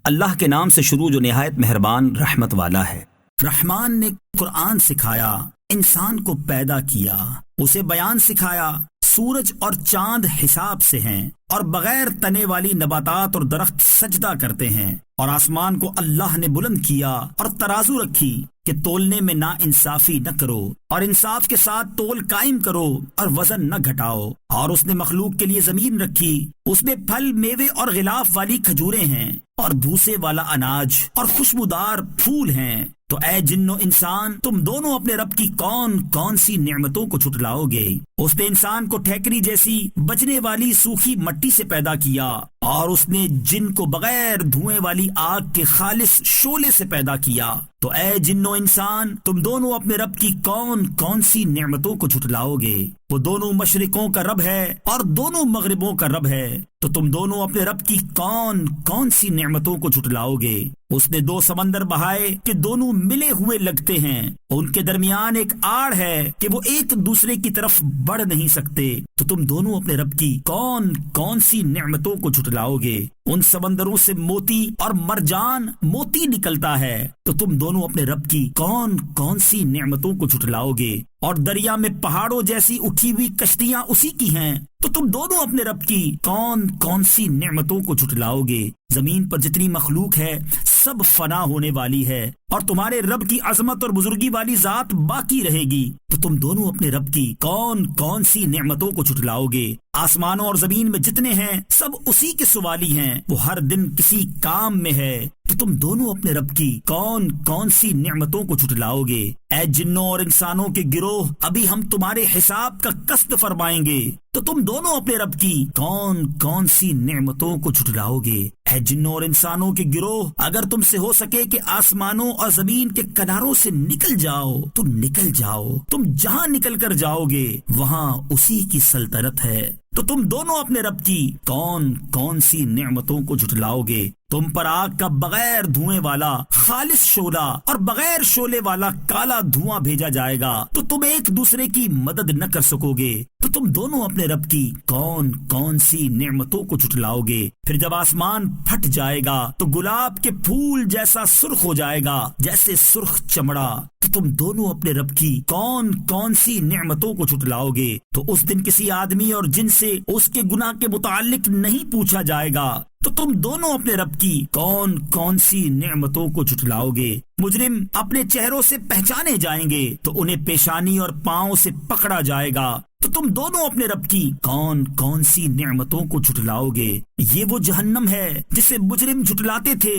اللہ کے نام سے شروع جو نہایت مہربان رحمت والا ہے۔ رحمان نے قرآن سکھایا، انسان کو پیدا کیا، اسے بیان سکھایا۔ سورج اور چاند حساب سے ہیں اور بغیر تنے والی نباتات اور درخت سجدہ کرتے ہیں، اور آسمان کو اللہ نے بلند کیا اور ترازو رکھی کہ تولنے میں نا انصافی نہ کرو، اور انصاف کے ساتھ تول قائم کرو اور وزن نہ گھٹاؤ۔ اور اس نے مخلوق کے لیے زمین رکھی، اس میں پھل، میوے اور غلاف والی کھجوریں ہیں، اور بھوسے والا اناج اور خوشبودار پھول ہیں۔ تو اے جن و انسان، تم دونوں اپنے رب کی کون کون سی نعمتوں کو جھٹلاؤ گے؟ اس نے انسان کو ٹھیکری جیسی بجنے والی سوکھی مٹی سے پیدا کیا، اور اس نے جن کو بغیر دھوئیں والی آگ کے خالص شعلے سے پیدا کیا۔ تو اے جن و انسان، تم دونوں اپنے رب کی کون کون سی نعمتوں کو جھٹلاؤ گے؟ وہ دونوں مشرقوں کا رب ہے اور دونوں مغربوں کا رب ہے، تو تم دونوں اپنے رب کی کون کون سی نعمتوں کو جھٹلاؤ گے؟ اس نے دو سمندر بہائے کہ دونوں ملے ہوئے لگتے ہیں، ان کے درمیان ایک آڑ ہے کہ وہ ایک دوسرے کی طرف بڑھ نہیں سکتے، تو تم دونوں اپنے رب کی کون کون سی نعمتوں کو جھٹلاؤ گے؟ ان سمندروں سے موتی اور مرجان موتی نکلتا ہے، تو تم دونوں اپنے رب کی کون کون سی نعمتوں کو جھٹلاؤ گے؟ اور دریا میں پہاڑوں جیسی اٹھی ہوئی کشتیاں اسی کی ہیں، تو تم دونوں اپنے رب کی کون کون سی نعمتوں کو جھٹلاؤ گے؟ زمین پر جتنی مخلوق ہے سب فنا ہونے والی ہے، اور تمہارے رب کی عظمت اور بزرگی والی ذات باقی رہے گی، تو تم دونوں اپنے رب کی کون کون سی نعمتوں کو جھٹلاؤ گے؟ آسمانوں اور زمین میں جتنے ہیں سب اسی کے سوالی ہیں، وہ ہر دن کسی کام میں ہے، تو تم دونوں اپنے رب کی کون کون سی نعمتوں کو جھٹلاؤ گے؟ اے جنوں اور انسانوں کے گروہ، ابھی ہم تمہارے حساب کا قسط فرمائیں گے، تو تم دونوں اپنے رب کی کون کون سی نعمتوں کو جھٹلاؤ گے؟ اے جنوں اور انسانوں کے گروہ، اگر تم سے ہو سکے کہ آسمانوں اور زمین کے کناروں سے نکل جاؤ تو نکل جاؤ، تم جہاں نکل کر جاؤ گے وہاں اسی کی سلطنت ہے، تو تم دونوں اپنے رب کی کون کون سی نعمتوں کو جھٹلاؤ گے؟ تم پر آگ کا بغیر دھوئیں والا خالص شعلہ اور بغیر شعلے والا کالا دھواں بھیجا جائے گا، تو تم ایک دوسرے کی مدد نہ کر سکو گے، تو تم دونوں اپنے رب کی کون کون سی نعمتوں کو جھٹلاؤ گے؟ پھر جب آسمان پھٹ جائے گا تو گلاب کے پھول جیسا سرخ ہو جائے گا جیسے سرخ چمڑا، تو تم دونوں اپنے رب کی کون کون سی نعمتوں کو جھٹلاؤ گے؟ تو اس دن کسی آدمی اور جن سے اس کے گناہ کے متعلق نہیں پوچھا جائے گا، تو تم دونوں اپنے رب کی کون کون سی نعمتوں کو جھٹلاؤ گے؟ مجرم اپنے چہروں سے پہچانے جائیں گے تو انہیں پیشانی اور پاؤں سے پکڑا جائے گا، تو تم دونوں اپنے رب کی کون کون سی نعمتوں کو جھٹلاؤ گے؟ یہ وہ جہنم ہے جسے مجرم جھٹلاتے تھے،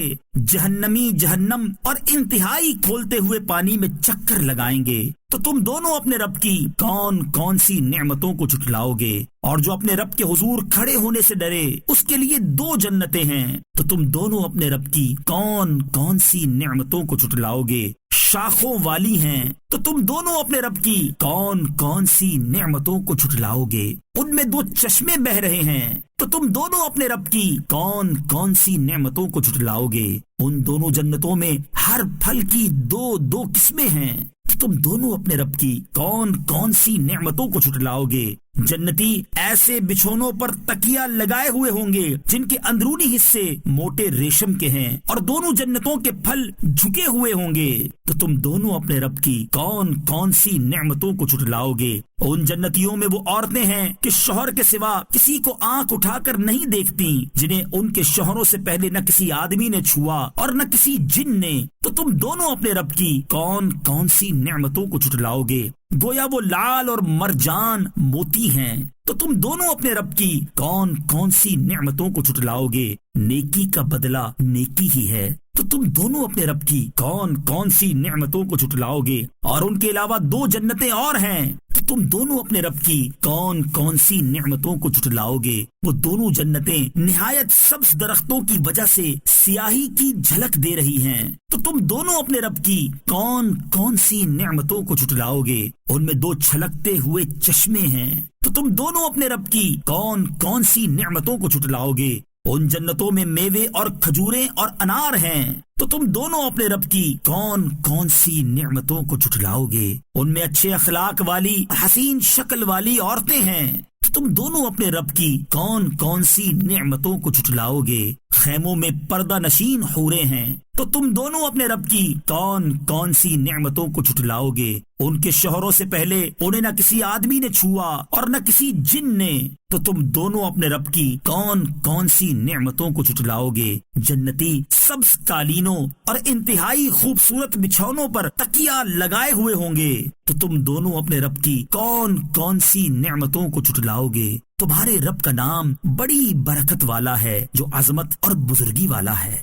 جہنمی جہنم اور انتہائی کھولتے ہوئے پانی میں چکر لگائیں گے، تو تم دونوں اپنے رب کی کون کون سی نعمتوں کو جھٹلاؤ گے؟ اور جو اپنے رب کے حضور کھڑے ہونے سے ڈرے اس کے لیے دو جنتیں ہیں، تو تم دونوں اپنے رب کی کون کون سی نعمتوں کو جھٹلاؤ گے؟ شاخوں والی ہیں، تو تم دونوں اپنے رب کی کون کون سی نعمتوں کو جھٹلاؤ گے؟ ان میں دو چشمے بہ رہے ہیں، تو تم دونوں اپنے رب کی کون کون سی نعمتوں کو جھٹلاؤ گے؟ ان دونوں جنتوں میں ہر پھل کی دو دو قسمیں ہیں، تو تم دونوں اپنے رب کی کون کون سی نعمتوں کو جھٹلاؤ گے؟ جنتی ایسے بچھونوں پر تکیا لگائے ہوئے ہوں گے جن کے اندرونی حصے موٹے ریشم کے ہیں، اور دونوں جنتوں کے پھل جھکے ہوئے ہوں گے، تو تم دونوں اپنے رب کی کون کون سی نعمتوں کو جھٹلاؤ گے؟ ان جنتیوں میں وہ عورتیں ہیں کہ شوہر کے سوا کسی کو آنکھ اٹھا کر نہیں دیکھتی، جنہیں ان کے شوہروں سے پہلے نہ کسی آدمی نے چھوا اور نہ کسی جن نے، تو تم دونوں اپنے رب کی کون کون سی نعمتوں کو جھٹلاؤ گے؟ گویا وہ لال اور مرجان موتی ہیں، تو تم دونوں اپنے رب کی کون کون سی نعمتوں کو جھٹلاؤ گے؟ نیکی کا بدلہ نیکی ہی ہے، تو تم دونوں اپنے رب کی کون کون سی نعمتوں کو جھٹلاؤ گے؟ اور ان کے علاوہ دو جنتیں اور ہیں، تو تم دونوں اپنے رب کی کون کون سی نعمتوں کو جھٹلاؤ گے؟ وہ دونوں جنتیں نہایت سبز درختوں کی وجہ سے سیاہی کی جھلک دے رہی ہیں، تو تم دونوں اپنے رب کی کون کون سی نعمتوں کو جھٹلاؤ گے؟ ان میں دو چھلکتے ہوئے چشمے ہیں، تو تم دونوں اپنے رب کی کون کون سی نعمتوں کو جھٹلاؤ گے؟ ان جنتوں میں میوے اور کھجوریں اور انار ہیں، تو تم دونوں اپنے رب کی کون کون سی نعمتوں کو جھٹلاؤ گے؟ ان میں اچھے اخلاق والی حسین شکل والی عورتیں ہیں، تو تم دونوں اپنے رب کی کون کون سی نعمتوں کو جھٹلاؤ گے؟ خیموں میں پردہ نشین حوریں ہیں، تو تم دونوں اپنے رب کی کون کون سی نعمتوں کو جھٹلاؤ گے؟ ان کے شوہروں سے پہلے انہیں نہ کسی آدمی نے چھوا اور نہ کسی جن نے، تو تم دونوں اپنے رب کی کون کون سی نعمتوں کو جھٹلاؤ گے؟ جنتی سبز قالینوں اور انتہائی خوبصورت بچھونوں پر تکیہ لگائے ہوئے ہوں گے، تو تم دونوں اپنے رب کی کون کون سی نعمتوں کو جھٹلاؤ گے؟ تمہارے رب کا نام بڑی برکت والا ہے، جو عظمت اور بزرگی والا ہے۔